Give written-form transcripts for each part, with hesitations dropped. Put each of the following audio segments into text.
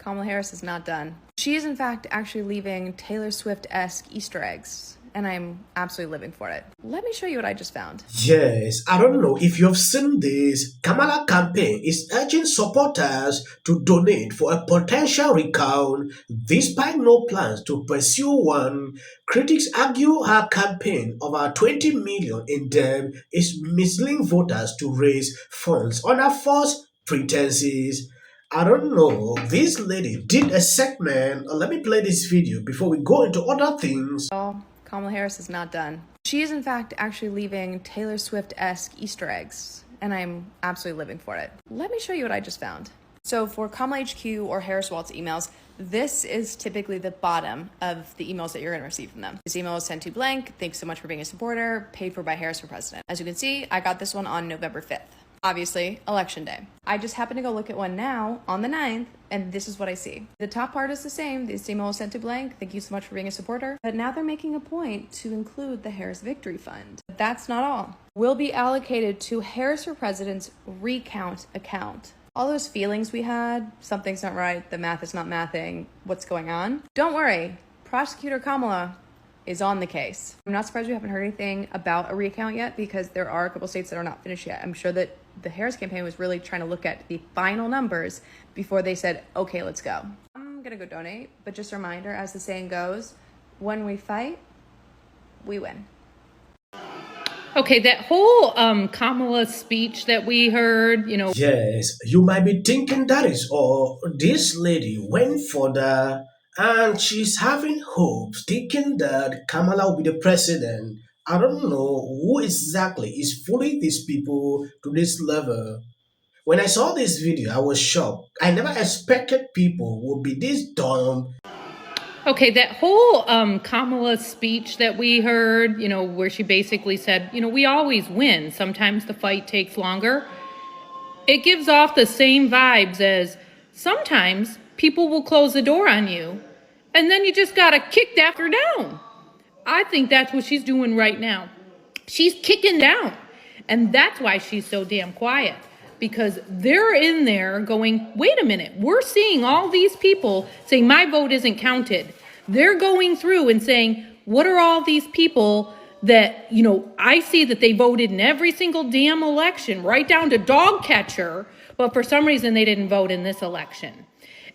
Kamala Harris is not done. She is in fact actually leaving Taylor Swift-esque Easter eggs, and I'm absolutely living for it. Let me show you what I just found. Yes, I don't know if you've seen this. Kamala campaign is urging supporters to donate for a potential recount despite no plans to pursue one. Critics argue her campaign of over 20 million in debt is misleading voters to raise funds under false pretenses. I don't know. This lady did a segment. Let me play this video before we go into other things. Kamala Harris is not done. She is in fact actually leaving Taylor Swift-esque Easter eggs, and I'm absolutely living for it. Let me show you what I just found. So for Kamala HQ or Harris Waltz emails, this is typically the bottom of the emails that you're gonna receive from them. This email was sent to blank, thanks so much for being a supporter, paid for by Harris for president. As you can see, I got this one on November 5th. Obviously, election day. I just happened to go look at one now on the 9th, and this is what I see. The top part is the same. This email was sent to blank. Thank you so much for being a supporter. But now they're making a point to include the Harris Victory Fund. But that's not all. Will be allocated to Harris for President's Recount account. All those feelings we had, something's not right, the math is not mathing, what's going on? Don't worry, Prosecutor Kamala is on the case. I'm not surprised we haven't heard anything about a recount yet because there are a couple states that are not finished yet. I'm sure that the Harris campaign was really trying to look at the final numbers before they said, okay, let's go. I'm gonna go donate, but just a reminder, as the saying goes, when we fight, we win. Okay, that whole Kamala speech that we heard, Yes, you might be thinking that is all. This lady went further and she's having hopes, thinking that Kamala will be the president. I don't know who exactly is fooling these people to this level. When I saw this video, I was shocked. I never expected people would be this dumb. Okay, that whole Kamala speech that we heard, where she basically said, we always win. Sometimes the fight takes longer. It gives off the same vibes as sometimes people will close the door on you and then you just got to kick that door down. I think that's what she's doing right now. She's kicking down. And that's why she's so damn quiet. Because they're in there going, wait a minute, we're seeing all these people saying my vote isn't counted. They're going through and saying, what are all these people that, I see that they voted in every single damn election, right down to dog catcher, but for some reason they didn't vote in this election.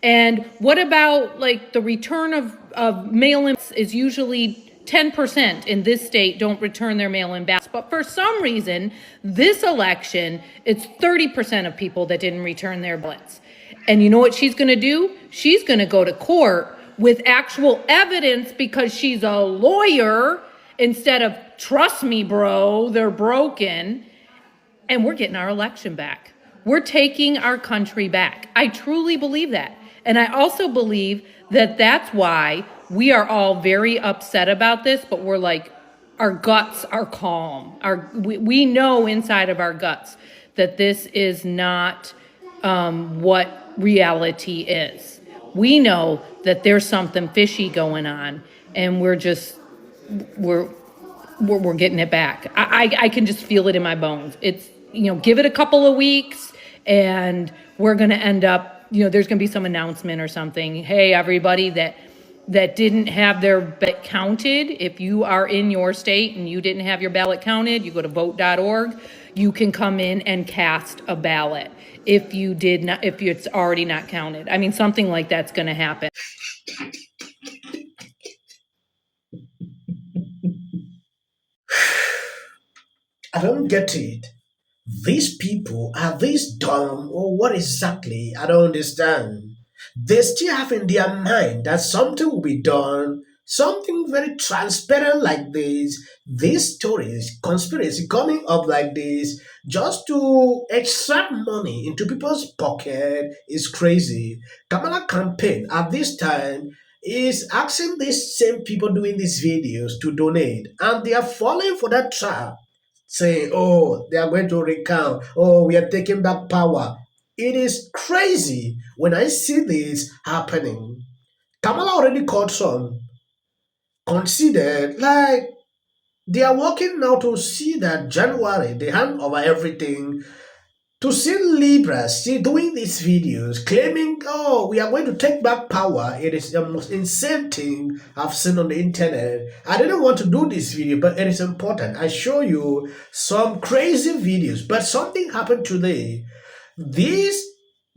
And what about like the return of mail-in is usually 10% in this state don't return their mail-in ballots. But for some reason, this election, it's 30% of people that didn't return their ballots. And you know what she's going to do? She's going to go to court with actual evidence because she's a lawyer instead of, trust me, bro, they're broken. And we're getting our election back. We're taking our country back. I truly believe that. And I also believe that that's why we are all very upset about this, but we're like, our guts are calm. We know inside of our guts that this is not what reality is. We know that there's something fishy going on, and we're getting it back. I can just feel it in my bones. It's, give it a couple of weeks, and we're going to end up, there's going to be some announcement or something. Hey, everybody that didn't have their ballot counted, if you are in your state and you didn't have your ballot counted, you go to vote.org, you can come in and cast a ballot if it's already not counted. I mean, something like that's going to happen. I don't get it. These people are this dumb or what exactly? I don't understand. They still have in their mind that something will be done, something very transparent like this stories, conspiracy coming up like this, just to extract money into people's pocket is crazy. Kamala campaign at this time is asking these same people doing these videos to donate, and they are falling for that trap saying, oh, they are going to recount, oh, we are taking back power. It is crazy when I see this happening. Kamala already called some considered like they are working now to see that January they hand over everything. To see Libras see doing these videos claiming, oh, we are going to take back power, it is the most insane thing I've seen on the internet. I didn't want to do this video, but it is important. I show you some crazy videos, but something happened today. This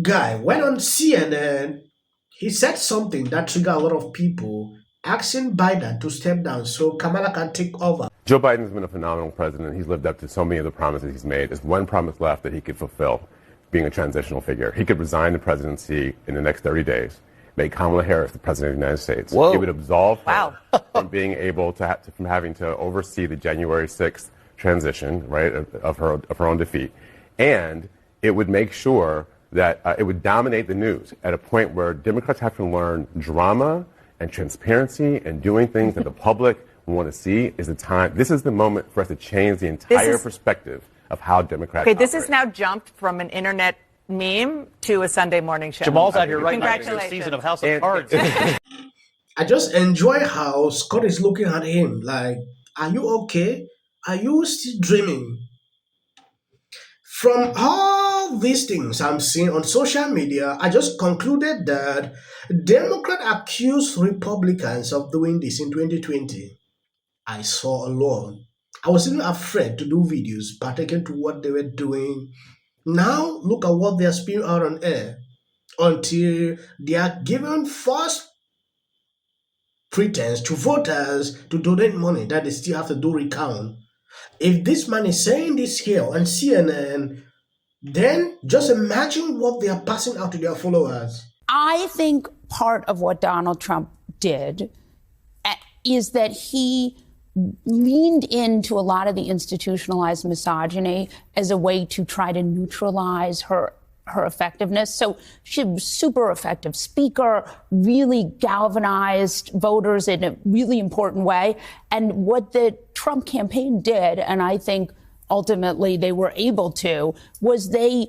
guy went on CNN. He said something that triggered a lot of people asking Biden to step down so Kamala can take over. Joe Biden's been a phenomenal president. He's lived up to so many of the promises he's made. There's one promise left that he could fulfill, being a transitional figure. He could resign the presidency in the next 30 days, make Kamala Harris the president of the United States. Whoa. It would absolve her from being able to, from having to oversee the January 6th transition, right, of her own defeat. And it would make sure that it would dominate the news at a point where Democrats have to learn drama and transparency and doing things that the public want to see is the time. This is the moment for us to change the entire perspective of how Democrats Okay, this operate. has now jumped from an internet meme to a Sunday morning show. Jamal's out here right now. It's a Congratulations. season of House of Cards. I just enjoy how Scott is looking at him like, are you okay? Are you still dreaming? From all these things I'm seeing on social media, I just concluded that Democrats accused Republicans of doing this in 2020. I saw a lot. I was even afraid to do videos pertaining to what they were doing. Now look at what they are spewing out on air until they are given false pretense to voters to donate money that they still have to do recount. If this man is saying this here on CNN, then just imagine what they are passing out to their followers. I think part of what Donald Trump did is that he leaned into a lot of the institutionalized misogyny as a way to try to neutralize her effectiveness. So she was a super effective speaker, really galvanized voters in a really important way. And what the Trump campaign did, and I think ultimately they were able to, was they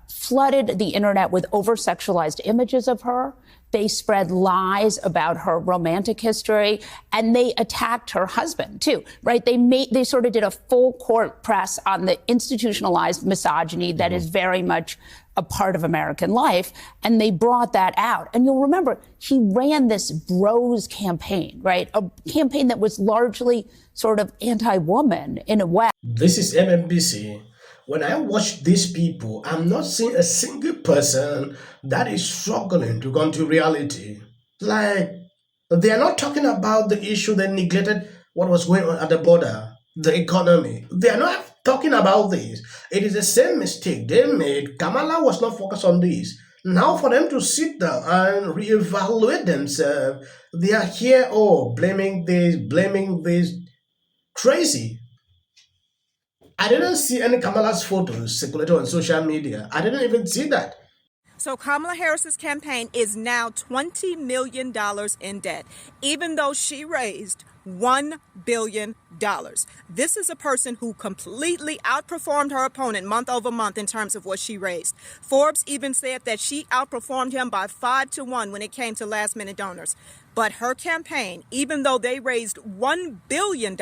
flooded the internet with over-sexualized images of her. They spread lies about her romantic history, and they attacked her husband too, right? They sort of did a full court press on the institutionalized misogyny that is very much a part of American life, and they brought that out. And you'll remember, he ran this bros campaign, right? A campaign that was largely sort of anti-woman in a way. This is MMBC. When I watch these people, I'm not seeing a single person that is struggling to come to reality. Like, they are not talking about the issue they neglected, what was going on at the border, the economy. They are not talking about this. It is the same mistake they made. Kamala was not focused on this. Now for them to sit down and reevaluate themselves, they are here, blaming this, crazy. I didn't see any Kamala's photos circulated on social media. I didn't even see that. So Kamala Harris's campaign is now $20 million in debt, even though she raised $1 billion. This is a person who completely outperformed her opponent month over month in terms of what she raised. Forbes even said that she outperformed him by 5-1 when it came to last minute donors. But her campaign, even though they raised $1 billion,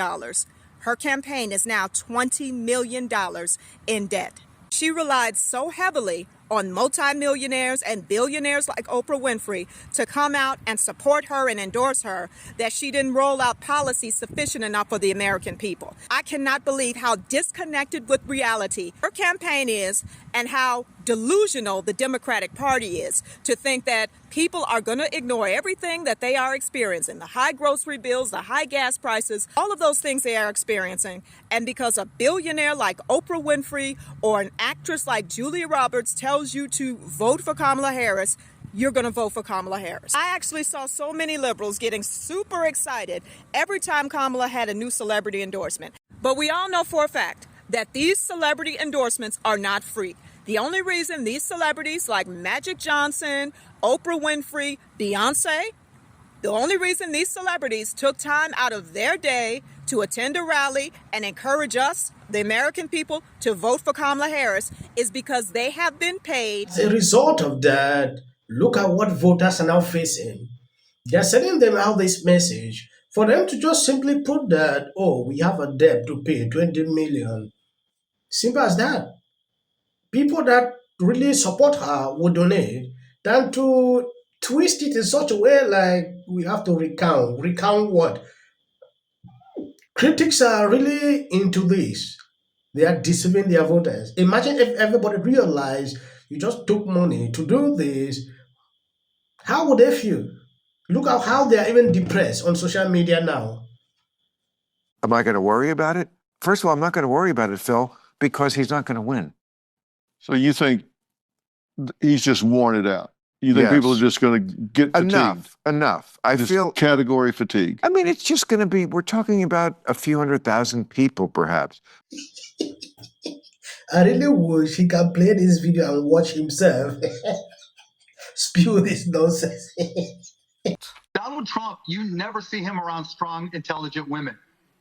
her campaign is now $20 million in debt. She relied so heavily on multimillionaires and billionaires like Oprah Winfrey to come out and support her and endorse her that she didn't roll out policies sufficient enough for the American people. I cannot believe how disconnected with reality her campaign is and how delusional the Democratic Party is to think that people are going to ignore everything that they are experiencing, the high grocery bills, the high gas prices, all of those things they are experiencing. And because a billionaire like Oprah Winfrey or an actress like Julia Roberts tells you to vote for Kamala Harris, you're going to vote for Kamala Harris. I actually saw so many liberals getting super excited every time Kamala had a new celebrity endorsement. But we all know for a fact that these celebrity endorsements are not free. The only reason these celebrities like Magic Johnson, Oprah Winfrey, Beyonce, the only reason these celebrities took time out of their day to attend a rally and encourage us, the American people, to vote for Kamala Harris is because they have been paid. As a result of that, look at what voters are now facing. They're sending them out this message for them to just simply put that, we have a debt to pay, 20 million. Simple as that. people that really support her would donate than to twist it in such a way like we have to recount. Recount what? Critics are really into this. They are deceiving their voters. Imagine if everybody realized you just took money to do this. How would they feel? Look at how they are even depressed on social media now. Am I going to worry about it? First of all, I'm not going to worry about it, Phil, because he's not going to win. So you think he's just worn it out? You think people are just going to get fatigued? Enough. I Just feel category fatigue. I mean, it's just going to be, we're talking about a few 100,000 people, perhaps. I really wish he can play this video and watch himself spew this nonsense. Donald Trump, you never see him around strong, intelligent women,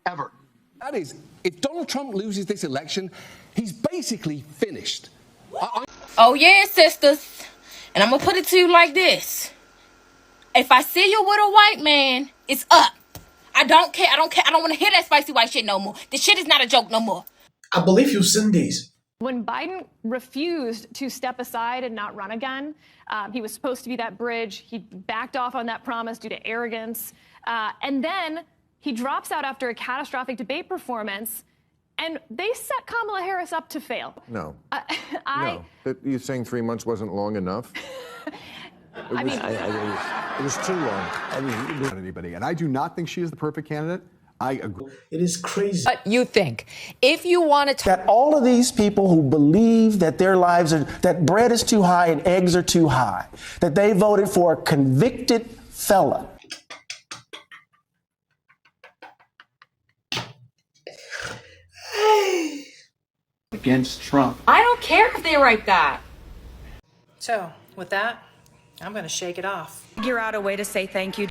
ever. That is, if Donald Trump loses this election, he's basically finished. Oh yeah, sisters. And I'm gonna put it to you like this. If I see you with a white man, it's up. I don't care. I don't want to hear that spicy white shit no more. This shit is not a joke no more. I believe you've seen this. When Biden refused to step aside and not run again, he was supposed to be that bridge. He backed off on that promise due to arrogance. And then he drops out after a catastrophic debate performance. And they set Kamala Harris up to fail. No. No. You're saying 3 months wasn't long enough? It was too long. I mean, not anybody. And I do not think she is the perfect candidate. I agree. It is crazy. But you think, if you want to... That all of these people who believe that their lives are... that bread is too high and eggs are too high, that they voted for a convicted felon. Against Trump. I don't care if they write that. So, with that, I'm going to shake it off. Figure out a way to say thank you.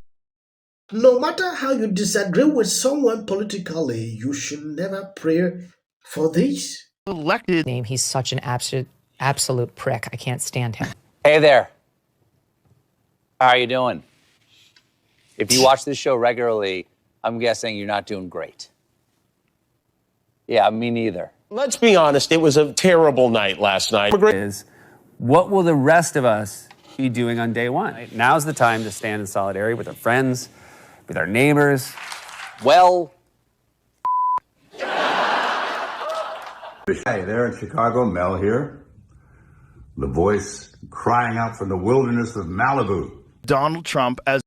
No matter how you disagree with someone politically, you should never pray for this. Elected name, he's such an absolute prick. I can't stand him. Hey there. How are you doing? If you watch this show regularly, I'm guessing you're not doing great. Yeah, me neither. Let's be honest, it was a terrible night last night. Is what will the rest of us be doing on day one? Right? Now's the time to stand in solidarity with our friends, with our neighbors. Well, Hey there in Chicago, Mel here. The voice crying out from the wilderness of Malibu. Donald Trump as